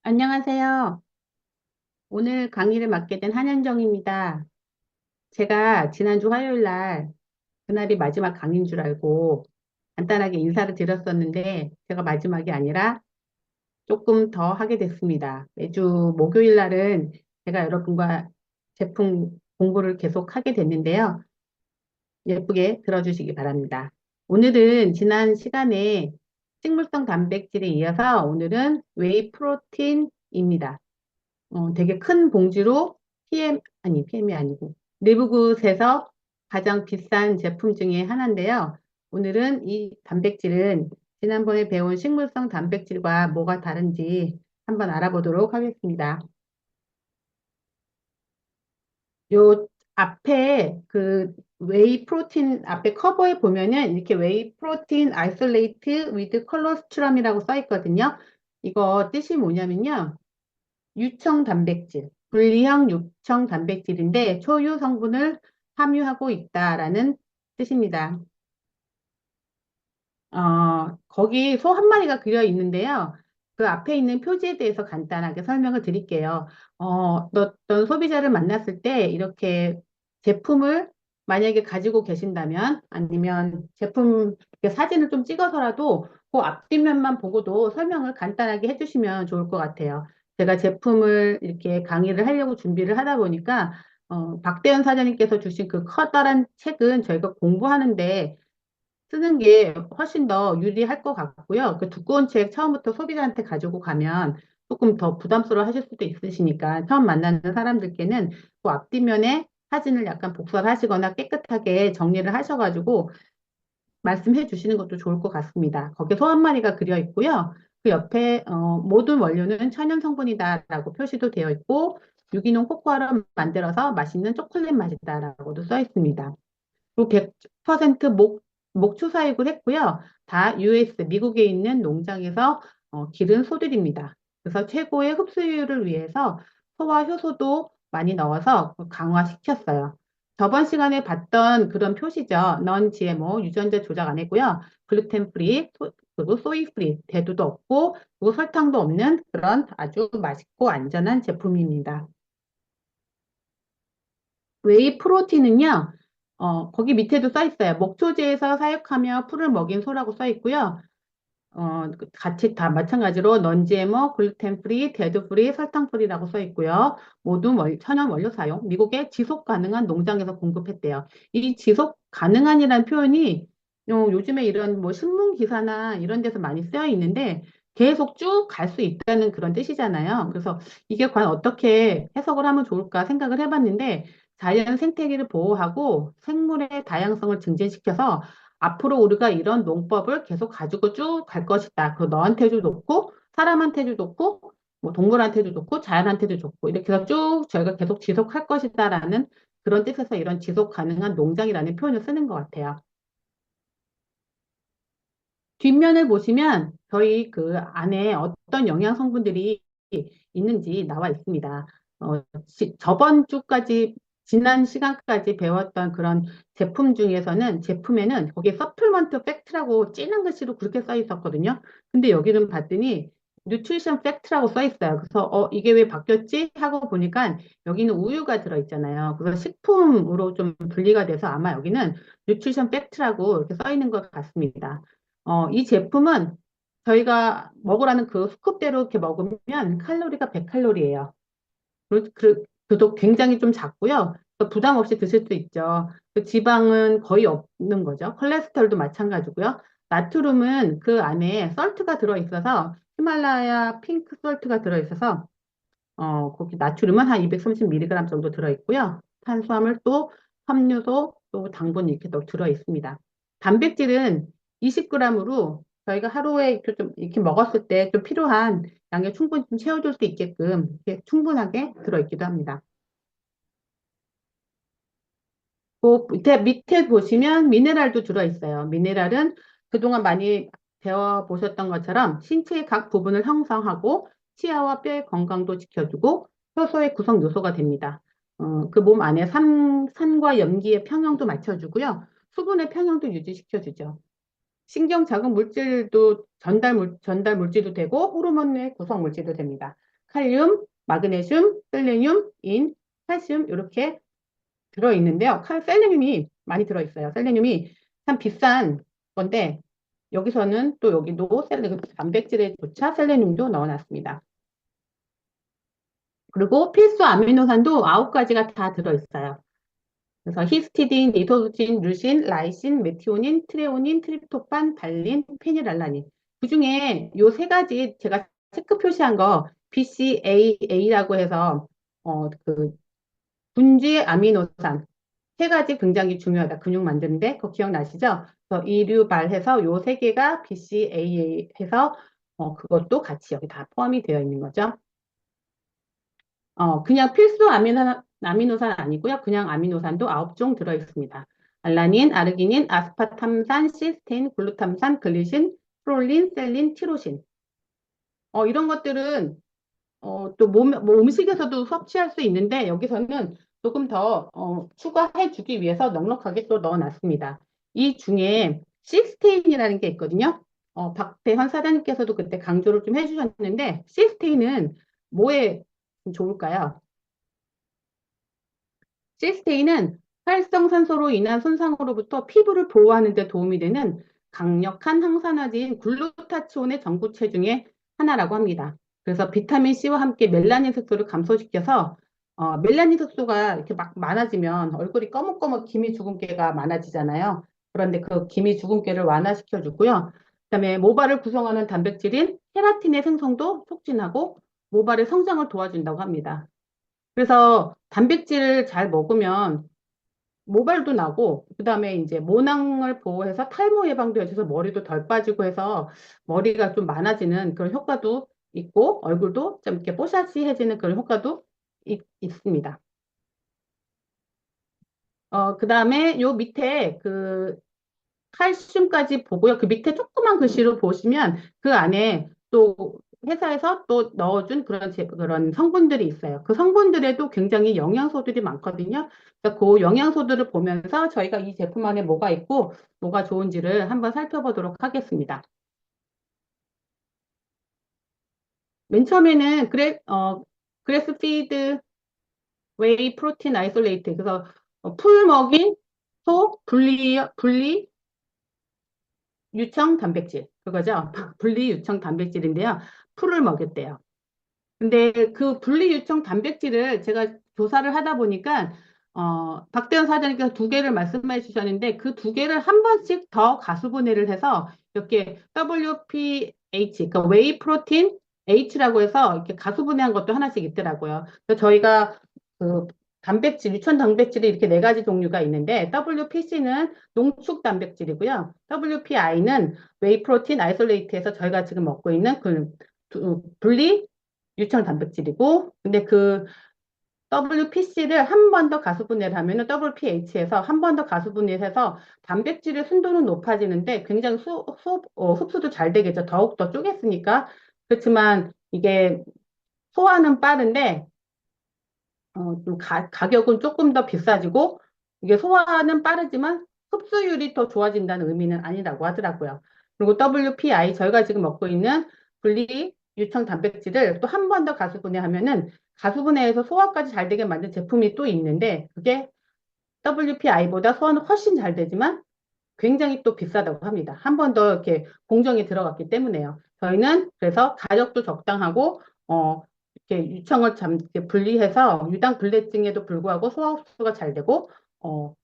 안녕하세요. 오늘 강의를 맡게 된 한현정입니다. 제가 지난주 화요일 날, 그날이 마지막 강의인 줄 알고 간단하게 인사를 드렸었는데, 제가 마지막이 아니라 조금 더 하게 됐습니다. 매주 목요일 날은 제가 여러분과 제품 공부를 계속 하게 됐는데요. 예쁘게 들어주시기 바랍니다. 오늘은 지난 시간에 식물성 단백질에 이어서 오늘은 웨이 프로틴입니다. 되게 큰 봉지로 PM이 아니고, 리브굿에서 가장 비싼 제품 중에 하나인데요. 오늘은 이 단백질은 지난번에 배운 식물성 단백질과 뭐가 다른지 한번 알아보도록 하겠습니다. 요 앞에 그 웨이 프로틴 앞에 커버에 보면은 이렇게 웨이 프로틴 아이솔레이트 위드 콜로스트럼이라고 써 있거든요. 이거 뜻이 뭐냐면요. 유청 단백질, 분리형 유청 단백질인데 초유 성분을 함유하고 있다라는 뜻입니다. 거기 소 한 마리가 그려 있는데요. 그 앞에 있는 표지에 대해서 간단하게 설명을 드릴게요. 어떤 소비자를 만났을 때 이렇게 제품을 만약에 가지고 계신다면 아니면 제품 이렇게 사진을 좀 찍어서라도 그 앞뒷면만 보고도 설명을 간단하게 해주시면 좋을 것 같아요. 제가 제품을 이렇게 강의를 하려고 준비를 하다 보니까 박대현 사장님께서 주신 그 커다란 책은 저희가 공부하는데 쓰는 게 훨씬 더 유리할 것 같고요. 그 두꺼운 책 처음부터 소비자한테 가지고 가면 조금 더 부담스러워 하실 수도 있으시니까 처음 만나는 사람들께는 그 앞뒷면에 사진을 약간 복사를 하시거나 깨끗하게 정리를 하셔가지고 말씀해 주시는 것도 좋을 것 같습니다. 거기에 소 한 마리가 그려 있고요. 그 옆에 모든 원료는 천연 성분이다라고 표시도 되어 있고 유기농 코코아로 만들어서 맛있는 초콜릿 맛이다라고도 써 있습니다. 그리고 100% 목초사육을 했고요. 다 US, 미국에 있는 농장에서 기른 소들입니다. 그래서 최고의 흡수율을 위해서 소와 효소도 많이 넣어서 강화시켰어요. 저번 시간에 봤던 그런 표시죠. 넌 GMO, 유전자 조작 안 했고요. 글루텐 프리, 그리고 소이 프리, 대두도 없고, 그리고 설탕도 없는 그런 아주 맛있고 안전한 제품입니다. 웨이 프로틴은요, 거기 밑에도 써 있어요. 목초제에서 사육하며 풀을 먹인 소라고 써 있고요. 같이 다 마찬가지로 넌지에머, 글루텐 프리, 데드 프리, 설탕 프리라고 써 있고요. 모든 천연 원료 사용, 미국의 지속 가능한 농장에서 공급했대요. 이 지속 가능한이라는 표현이 요즘에 이런 뭐 신문 기사나 이런 데서 많이 쓰여 있는데 계속 쭉 갈 수 있다는 그런 뜻이잖아요. 그래서 이게 과연 어떻게 해석을 하면 좋을까 생각을 해봤는데 자연 생태계를 보호하고 생물의 다양성을 증진시켜서 앞으로 우리가 이런 농법을 계속 가지고 쭉 갈 것이다. 그 너한테도 좋고, 사람한테도 좋고, 뭐 동물한테도 좋고, 자연한테도 좋고, 이렇게 해서 쭉 저희가 계속 지속할 것이다라는 그런 뜻에서 이런 지속 가능한 농장이라는 표현을 쓰는 것 같아요. 뒷면을 보시면 저희 그 안에 어떤 영양 성분들이 있는지 나와 있습니다. 저번 주까지, 지난 시간까지 배웠던 그런 제품 중에서는 제품에는 거기에 서플먼트 팩트라고 진한 글씨로 그렇게 써 있었거든요. 근데 여기는 봤더니 뉴트리션 팩트라고 써 있어요. 그래서 이게 왜 바뀌었지? 하고 보니까 여기는 우유가 들어있잖아요. 그래서 식품으로 좀 분리가 돼서 아마 여기는 뉴트리션 팩트라고 이렇게 써 있는 것 같습니다. 이 제품은 저희가 먹으라는 그 스쿱대로 이렇게 먹으면 칼로리가 100칼로리예요. 그도 굉장히 좀 작고요. 부담 없이 드실 수 있죠. 그 지방은 거의 없는 거죠. 콜레스테롤도 마찬가지고요. 나트륨은 그 안에 썰트가 들어있어서 히말라야 핑크 썰트가 들어있어서 거기 나트륨은 한 230mg 정도 들어있고요. 탄수화물 또 함유소 또 당분 이렇게 또 들어있습니다. 단백질은 20g으로 저희가 하루에 이렇게 좀 이렇게 먹었을 때 좀 필요한 양을 충분히 좀 채워줄 수 있게끔 이렇게 충분하게 들어있기도 합니다. 그 밑에 보시면 미네랄도 들어있어요. 미네랄은 그동안 많이 배워보셨던 것처럼 신체의 각 부분을 형성하고 치아와 뼈의 건강도 지켜주고 효소의 구성 요소가 됩니다. 그 몸 안에 산과 염기의 평형도 맞춰주고요. 수분의 평형도 유지시켜주죠. 신경 자극 물질도 전달 물질도 되고 호르몬의 구성 물질도 됩니다. 칼륨, 마그네슘, 셀레늄, 인, 칼슘 이렇게 들어있는데요. 셀레늄이 많이 들어있어요. 셀레늄이 참 비싼 건데 여기서는 또 여기도 단백질에 조차 셀레늄도 넣어놨습니다. 그리고 필수 아미노산도 9가지가 다 들어있어요. 그래서 히스티딘, 리소루신, 류신, 라이신, 메티오닌, 트레오닌, 트립토판, 발린, 페닐알라닌. 그중에 요 세 가지 제가 체크 표시한 거 BCAA라고 해서 그 분지 아미노산 세 가지 굉장히 중요하다. 근육 만드는데 그거 기억나시죠? 그래서 이류발해서 요 세 개가 BCAA 해서 그것도 같이 여기 다 포함이 되어 있는 거죠. 그냥 필수 아미노산 아니고요. 그냥 아미노산도 9종 들어 있습니다. 알라닌, 아르기닌, 아스파탐산, 시스테인, 글루탐산, 글리신, 프롤린, 셀린, 티로신. 이런 것들은 또 뭐 음식에서도 섭취할 수 있는데 여기서는 조금 더 추가해 주기 위해서 넉넉하게 또 넣어놨습니다. 이 중에 시스테인이라는 게 있거든요. 박태환 사장님께서도 그때 강조를 좀 해주셨는데 시스테인은 뭐에 좋을까요? 시스테인은 활성산소로 인한 손상으로부터 피부를 보호하는 데 도움이 되는 강력한 항산화제인 글루타치온의 전구체 중에 하나라고 합니다. 그래서 비타민 C와 함께 멜라닌 색소를 감소시켜서 멜라닌 색소가 이렇게 막 많아지면 얼굴이 꺼뭇꺼뭇 기미 주근깨가 많아지잖아요. 그런데 그 기미 주근깨를 완화시켜 주고요. 그다음에 모발을 구성하는 단백질인 케라틴의 생성도 촉진하고 모발의 성장을 도와준다고 합니다. 그래서 단백질을 잘 먹으면 모발도 나고, 그 다음에 이제 모낭을 보호해서 탈모 예방도 해줘서 머리도 덜 빠지고 해서 머리가 좀 많아지는 그런 효과도 있고, 얼굴도 좀 이렇게 뽀샤시해지는 그런 효과도 있습니다. 그 다음에 요 밑에 그 칼슘까지 보고요. 그 밑에 조그만 글씨로 보시면 그 안에 또 회사에서 또 넣어준 그런 성분들이 있어요. 그 성분들에도 굉장히 영양소들이 많거든요. 그래서 그 영양소들을 보면서 저희가 이 제품 안에 뭐가 있고 뭐가 좋은지를 한번 살펴보도록 하겠습니다. 맨 처음에는 그래스 피드 웨이 프로틴 아이솔레이트. 그래서 풀 먹인 소 분리 유청 단백질. 그거죠. 분리 유청 단백질인데요. 풀을 먹였대요. 근데 그 분리유청 단백질을 제가 조사를 하다 보니까 박대현 사장님께서 두 개를 말씀해 주셨는데 그 두 개를 한 번씩 더 가수분해를 해서 이렇게 WPH, 그러니까 웨이 프로틴 H라고 해서 이렇게 가수분해한 것도 하나씩 있더라고요. 그래서 저희가 그 유천 단백질이 이렇게 네 가지 종류가 있는데 WPC는 농축 단백질이고요. WPI는 웨이 프로틴 아이솔레이트에서 저희가 지금 먹고 있는 그 분리 유청 단백질이고, 근데 그 WPC를 한 번 더 가수분해를 하면은 WPH에서 한 번 더 가수분해를 해서 단백질의 순도는 높아지는데 굉장히 흡수도 잘 되겠죠. 더욱더 쪼갰으니까. 그렇지만 이게 소화는 빠른데 좀 가격은 조금 더 비싸지고 이게 소화는 빠르지만 흡수율이 더 좋아진다는 의미는 아니라고 하더라고요. 그리고 WPI 저희가 지금 먹고 있는 분리 유청 단백질을 또 한 번 더 가수분해하면은 가수분해해서 소화까지 잘 되게 만든 제품이 또 있는데 그게 WPI보다 소화는 훨씬 잘 되지만 굉장히 또 비싸다고 합니다. 한 번 더 이렇게 공정이 들어갔기 때문에요. 저희는 그래서 가격도 적당하고 이렇게 유청을 이렇게 분리해서 유당불내증에도 불구하고 소화 흡수가 잘 되고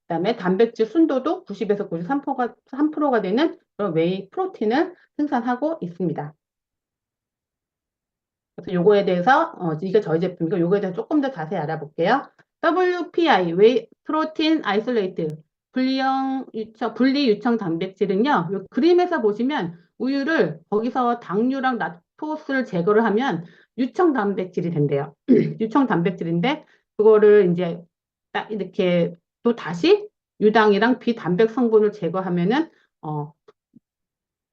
그다음에 단백질 순도도 90에서 93%가 되는 그런 웨이 프로틴을 생산하고 있습니다. 그래서 요거에 대해서 이게 저희 제품이고 요거에 대해서 조금 더 자세히 알아볼게요. WPI, 웨이 프로틴 아이솔레이트, 분리 유청 단백질은요. 요 그림에서 보시면 우유를 거기서 당류랑 락토스를 제거를 하면 유청 단백질이 된대요. 유청 단백질인데 그거를 이제 딱 이렇게 또 다시 유당이랑 비단백 성분을 제거하면은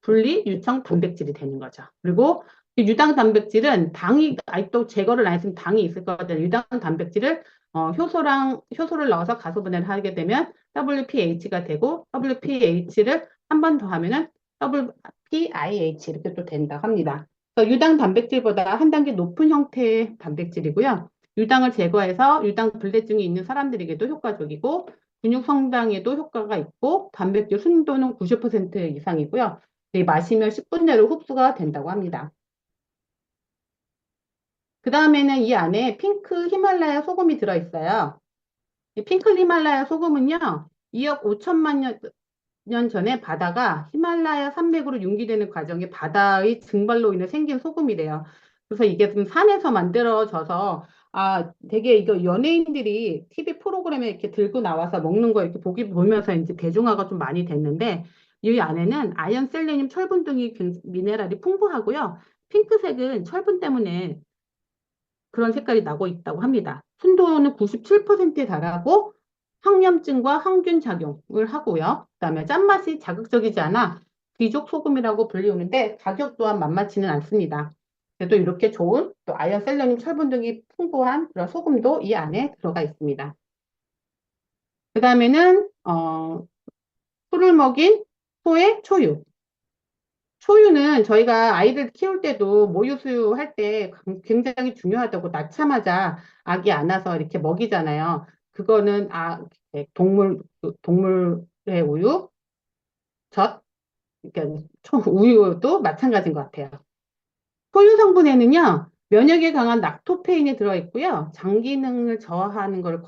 분리 유청 단백질이 되는 거죠. 그리고 그 유당 단백질은 당이 아직도 제거를 안 했으면 당이 있을 거거든요. 유당 단백질을 효소를 넣어서 가소분해를 하게 되면 WPH가 되고 WPH를 한 번 더 하면은 WPIH 이렇게 또 된다고 합니다. 그래서 유당 단백질보다 한 단계 높은 형태의 단백질이고요. 유당을 제거해서 유당 불내증이 있는 사람들에게도 효과적이고 근육 성장에도 효과가 있고 단백질 순도는 90% 이상이고요. 마시면 10분 내로 흡수가 된다고 합니다. 그 다음에는 이 안에 핑크 히말라야 소금이 들어있어요. 이 핑크 히말라야 소금은요, 2억 5천만 년 전에 바다가 히말라야 산맥으로 융기되는 과정에 바다의 증발로 인해 생긴 소금이래요. 그래서 이게 좀 산에서 만들어져서 되게 이거 연예인들이 TV 프로그램에 이렇게 들고 나와서 먹는 거 이렇게 보기 보면서 이제 대중화가 좀 많이 됐는데 이 안에는 아연, 셀레늄, 철분 등이 미네랄이 풍부하고요. 핑크색은 철분 때문에 그런 색깔이 나고 있다고 합니다. 순도는 97%에 달하고 항염증과 항균 작용을 하고요. 그다음에 짠맛이 자극적이지 않아 귀족 소금이라고 불리우는데 가격 또한 만만치는 않습니다. 그래도 이렇게 좋은 또 아연, 셀레늄, 철분 등이 풍부한 그런 소금도 이 안에 들어가 있습니다. 그다음에는 풀을 먹인 소의 초유. 초유는 저희가 아이들 키울 때도 모유 수유할 때 굉장히 중요하다고 낳자마자 아기 안아서 이렇게 먹이잖아요. 그거는 동물의 우유, 젖, 그러니까 우유도 마찬가지인 것 같아요. 포유 성분에는요, 면역에 강한 락토페인이 들어있고요, 장 기능을 저하하는 걸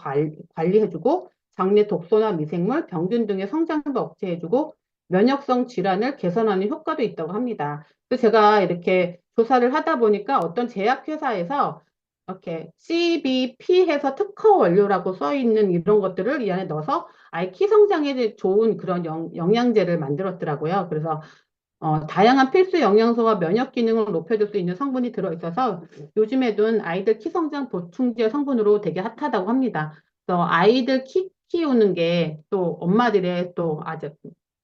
관리해주고, 장내 독소나 미생물, 병균 등의 성장도 억제해주고, 면역성 질환을 개선하는 효과도 있다고 합니다. 그래서 제가 이렇게 조사를 하다 보니까 어떤 제약회사에서 이렇게 CBP 해서 특허 원료라고 써 있는 이런 것들을 이 안에 넣어서 아이 키 성장에 좋은 그런 영양제를 만들었더라고요. 그래서 다양한 필수 영양소와 면역 기능을 높여줄 수 있는 성분이 들어있어서 요즘에는 아이들 키 성장 보충제 성분으로 되게 핫하다고 합니다. 그래서 아이들 키 키우는 게 또 엄마들의 또 아주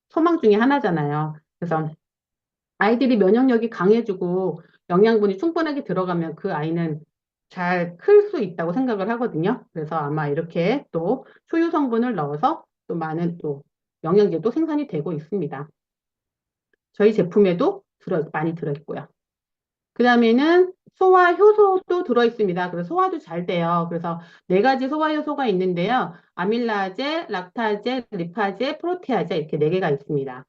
소망 중에 하나잖아요. 그래서 아이들이 면역력이 강해지고 영양분이 충분하게 들어가면 그 아이는 잘 클 수 있다고 생각을 하거든요. 그래서 아마 이렇게 또 초유 성분을 넣어서 또 많은 또 영양제도 생산이 되고 있습니다. 저희 제품에도 많이 들어있고요. 그 다음에는 소화 효소도 들어있습니다. 그래서 소화도 잘 돼요. 그래서 네 가지 소화 효소가 있는데요. 아밀라제, 락타제, 리파제, 프로테아제 이렇게 네 개가 있습니다.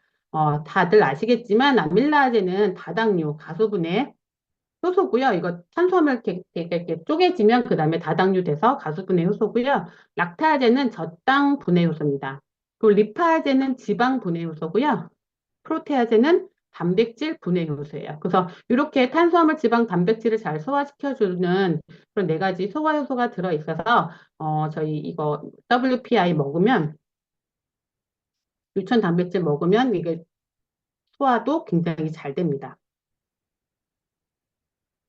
다들 아시겠지만 아밀라제는 다당류, 가수분해 효소고요. 이거 탄수화물 이렇게 쪼개지면 그 다음에 다당류 돼서 가수분해 효소고요. 락타제는 저당 분해 효소입니다. 그리고 리파제는 지방 분해 효소고요. 프로테아제는 단백질 분해 요소예요. 그래서 이렇게 탄수화물, 지방, 단백질을 잘 소화시켜주는 그런 네 가지 소화 요소가 들어있어서 저희 이거 WPI 먹으면 유천 단백질 먹으면 이게 소화도 굉장히 잘 됩니다.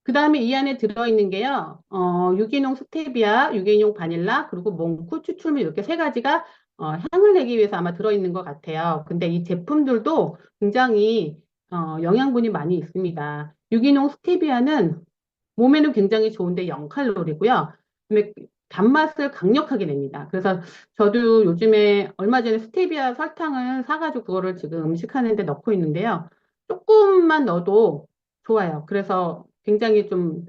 그 다음에 이 안에 들어있는 게요, 유기농 스테비아, 유기농 바닐라, 그리고 몽쿠, 추출물 이렇게 세 가지가 향을 내기 위해서 아마 들어있는 것 같아요. 근데 이 제품들도 굉장히 영양분이 많이 있습니다. 유기농 스테비아는 몸에는 굉장히 좋은데 0칼로리고요. 그다음에 단맛을 강력하게 냅니다. 그래서 저도 요즘에 얼마 전에 스테비아 설탕을 사가지고 그거를 지금 음식하는데 넣고 있는데요. 조금만 넣어도 좋아요. 그래서 굉장히 좀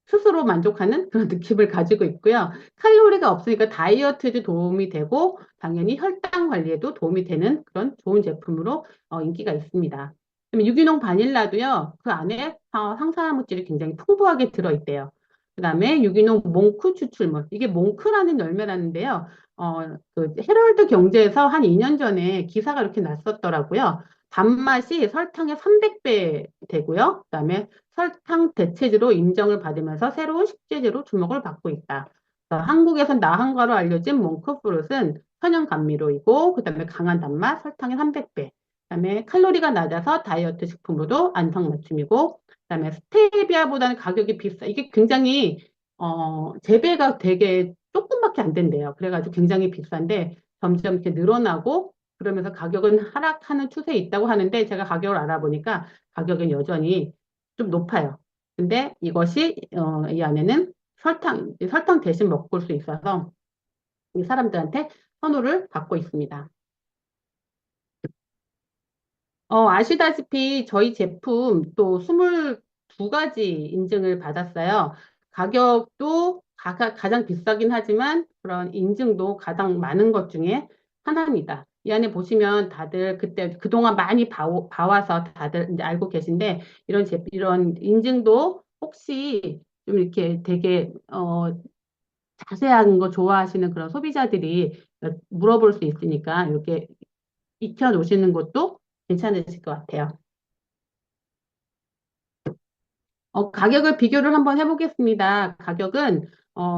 스스로 만족하는 그런 느낌을 가지고 있고요. 칼로리가 없으니까 다이어트에도 도움이 되고 당연히 혈당 관리에도 도움이 되는 그런 좋은 제품으로 인기가 있습니다. 그다음에 유기농 바닐라도요. 그 안에 항산화 물질이 굉장히 풍부하게 들어있대요. 그다음에 유기농 몽크 추출물. 이게 몽크라는 열매라는데요. 그 헤럴드 경제에서 한 2년 전에 기사가 이렇게 났었더라고요. 단맛이 설탕의 300배 되고요. 그다음에 설탕 대체제로 인정을 받으면서 새로운 식재료로 주목을 받고 있다. 한국에선 나한가로 알려진 몽크프롯은 천연 감미료이고 그다음에 강한 단맛, 설탕의 300배. 그다음에 칼로리가 낮아서 다이어트 식품으로도 안성맞춤이고 그다음에 스테비아보다는 가격이 비싸. 이게 굉장히 재배가 되게 조금밖에 안 된대요. 그래가지고 굉장히 비싼데 점점 이렇게 늘어나고 그러면서 가격은 하락하는 추세에 있다고 하는데 제가 가격을 알아보니까 가격은 여전히 좀 높아요. 근데 이것이 이 안에는 설탕 대신 먹을 수 있어서 이 사람들한테 선호를 받고 있습니다. 아시다시피 저희 제품 또 두 가지 인증을 받았어요. 가격도 가장 비싸긴 하지만 그런 인증도 가장 많은 것 중에 하나입니다. 이 안에 보시면 다들 그때 그동안 많이 봐와서 다들 이제 알고 계신데 이런 인증도 혹시 좀 이렇게 되게 자세한 거 좋아하시는 그런 소비자들이 물어볼 수 있으니까 이렇게 익혀 놓으시는 것도 괜찮으실 것 같아요. 가격을 비교를 한번 해보겠습니다. 가격은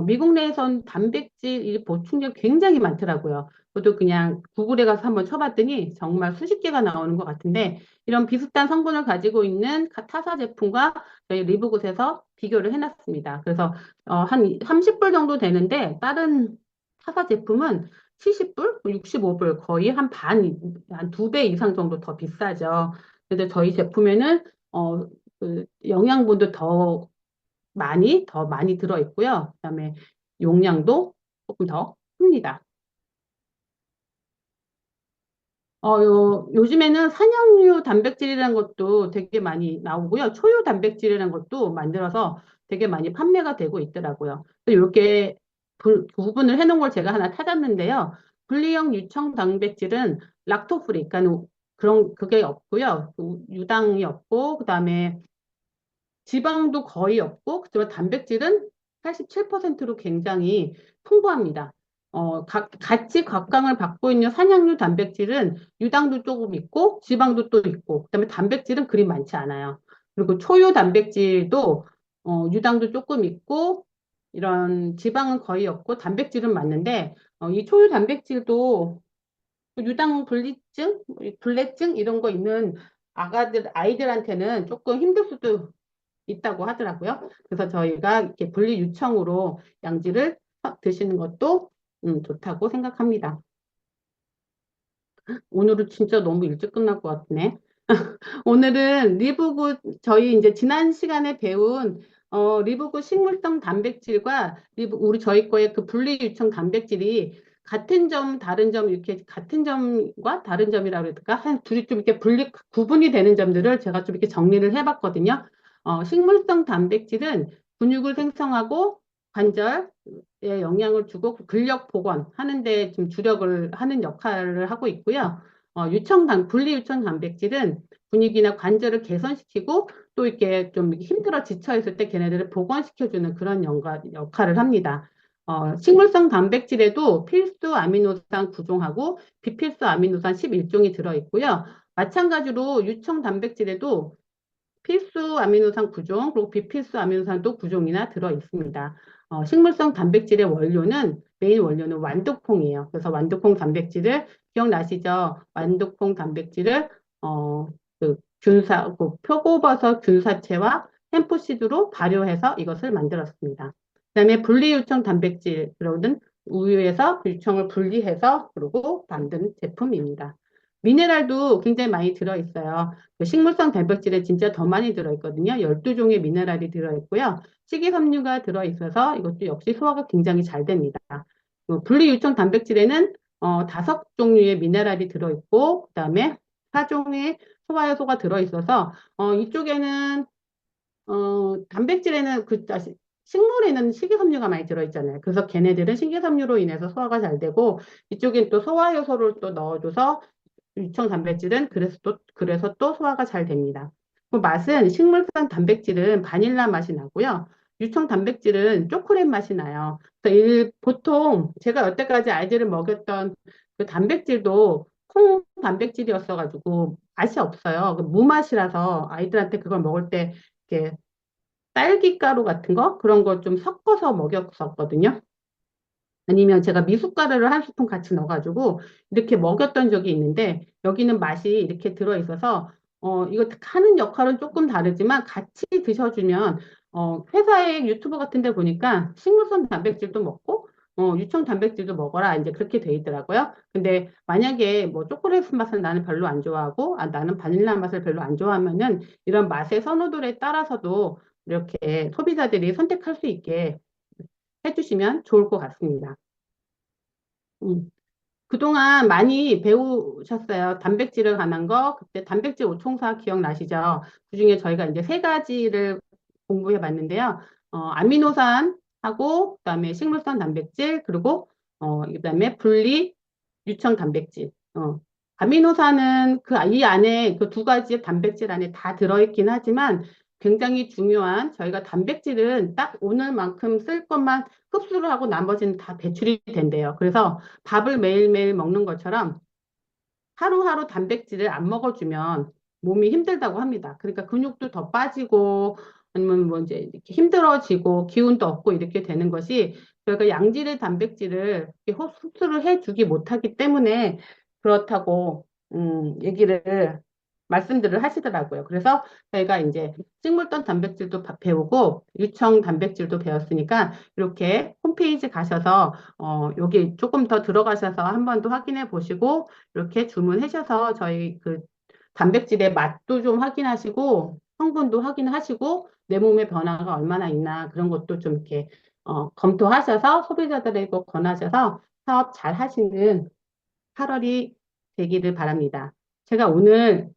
미국 내에선 단백질 이 보충제 굉장히 많더라고요. 저도 그냥 구글에 가서 한번 쳐봤더니 정말 수십 개가 나오는 것 같은데 이런 비슷한 성분을 가지고 있는 타사 제품과 저희 리브굿에서 비교를 해놨습니다. 그래서 한 30불 정도 되는데 다른 타사 제품은 70불, 65불 거의 한 두 배 이상 정도 더 비싸죠. 근데 저희 제품에는 영양분도 더 많이 들어있고요. 그다음에 용량도 조금 더 큽니다. 요즘에는 산양류 단백질이라는 것도 되게 많이 나오고요. 초유 단백질이라는 것도 만들어서 되게 많이 판매가 되고 있더라고요. 이렇게 구분을 해놓은 걸 제가 하나 찾았는데요. 분리형 유청 단백질은 락토프리, 그러니까 그게 없고요. 유당이 없고, 그다음에 지방도 거의 없고, 그지만 단백질은 87%로 굉장히 풍부합니다. 같이 각광을 받고 있는 산양류 단백질은 유당도 조금 있고, 지방도 또 있고, 그다음에 단백질은 그리 많지 않아요. 그리고 초유 단백질도 유당도 조금 있고, 이런 지방은 거의 없고, 단백질은 많은데, 이 초유 단백질도 유당 불내증 이런 거 있는 아이들한테는 조금 힘들 수도 있다고 하더라고요. 그래서 저희가 이렇게 분리 유청으로 양지를 드시는 것도 좋다고 생각합니다. 오늘은 진짜 너무 일찍 끝날 것 같네. 오늘은 리브굿 저희 이제 지난 시간에 배운 리브굿 식물성 단백질과 우리 저희 거의 그 분리 유청 단백질이 같은 점, 다른 점 이렇게 같은 점과 다른 점이라고 그럴까? 한 둘이 좀 이렇게 구분이 되는 점들을 제가 좀 이렇게 정리를 해봤거든요. 식물성 단백질은 근육을 생성하고 관절에 영향을 주고 근력 복원하는 데 좀 주력을 하는 역할을 하고 있고요. 분리 유청 단백질은 근육이나 관절을 개선시키고 또 이렇게 좀 힘들어 지쳐 있을 때 걔네들을 복원시켜주는 그런 역할을 합니다. 식물성 단백질에도 필수 아미노산 구종하고 비필수 아미노산 11종이 들어있고요. 마찬가지로 유청 단백질에도 필수 아미노산 구종, 그리고 비필수 아미노산도 구종이나 들어 있습니다. 식물성 단백질의 메인 원료는 완두콩이에요. 그래서 완두콩 단백질을, 기억나시죠? 완두콩 단백질을, 표고버섯 균사체와 햄포시드로 발효해서 이것을 만들었습니다. 그다음에 분리유청 단백질, 그러는 우유에서 유청을 분리해서 그리고 만든 제품입니다. 미네랄도 굉장히 많이 들어있어요. 그 식물성 단백질에 진짜 더 많이 들어있거든요. 12종의 미네랄이 들어있고요. 식이섬유가 들어있어서 이것도 역시 소화가 굉장히 잘 됩니다. 분리유청 단백질에는 5종류의 미네랄이 들어있고, 그다음에 4종의 소화효소가 들어있어서 이쪽에는 단백질에는 식물에는 식이섬유가 많이 들어있잖아요. 그래서 걔네들은 식이섬유로 인해서 소화가 잘 되고 이쪽엔 또 소화효소를 또 넣어줘서 유청 단백질은 그래서 또 소화가 잘 됩니다. 그 맛은 식물성 단백질은 바닐라 맛이 나고요. 유청 단백질은 초콜릿 맛이 나요. 그래서 보통 제가 여태까지 아이들을 먹였던 그 단백질도 콩 단백질이었어가지고 맛이 없어요. 무맛이라서 아이들한테 그걸 먹을 때 이렇게 딸기 가루 같은 거 그런 거 좀 섞어서 먹였었거든요. 아니면 제가 미숫가루를 한 스푼 같이 넣어가지고 이렇게 먹였던 적이 있는데 여기는 맛이 이렇게 들어있어서 이거 하는 역할은 조금 다르지만 같이 드셔주면 회사의 유튜브 같은 데 보니까 식물성 단백질도 먹고 유청 단백질도 먹어라 이제 그렇게 돼 있더라고요. 근데 만약에 뭐 초콜릿 맛을 나는 별로 안 좋아하고 나는 바닐라 맛을 별로 안 좋아하면은 이런 맛의 선호도에 따라서도 이렇게 소비자들이 선택할 수 있게 해주시면 좋을 것 같습니다. 음. 그동안 많이 배우셨어요. 단백질에 관한 거. 그때 단백질 오총사 기억나시죠? 그중에 저희가 이제 세 가지를 공부해 봤는데요. 아미노산하고, 그다음에 식물성 단백질, 그리고, 그다음에 분리 유청 단백질. 아미노산은 이 안에 그 두 가지 단백질 안에 다 들어있긴 하지만 굉장히 중요한 저희가 단백질은 딱 오늘만큼 쓸 것만 흡수를 하고 나머지는 다 배출이 된대요. 그래서 밥을 매일매일 먹는 것처럼 하루하루 단백질을 안 먹어주면 몸이 힘들다고 합니다. 그러니까 근육도 더 빠지고 아니면 뭐 이제 이렇게 힘들어지고 기운도 없고 이렇게 되는 것이 저희가 양질의 단백질을 이렇게 흡수를 해주기 못하기 때문에 그렇다고 얘기를 말씀들을 하시더라고요. 그래서 저희가 이제 식물성 단백질도 배우고 유청 단백질도 배웠으니까 이렇게 홈페이지 가셔서 여기 조금 더 들어가셔서 한 번 더 확인해 보시고 이렇게 주문하셔서 저희 그 단백질의 맛도 좀 확인하시고 성분도 확인하시고 내 몸의 변화가 얼마나 있나 그런 것도 좀 이렇게 검토하셔서 소비자들에게 권하셔서 사업 잘 하시는 8월이 되기를 바랍니다. 제가 오늘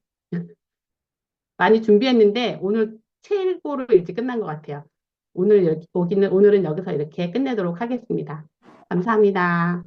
많이 준비했는데 오늘 최고로 일찍 끝난 것 같아요. 오늘은 여기서 이렇게 끝내도록 하겠습니다. 감사합니다.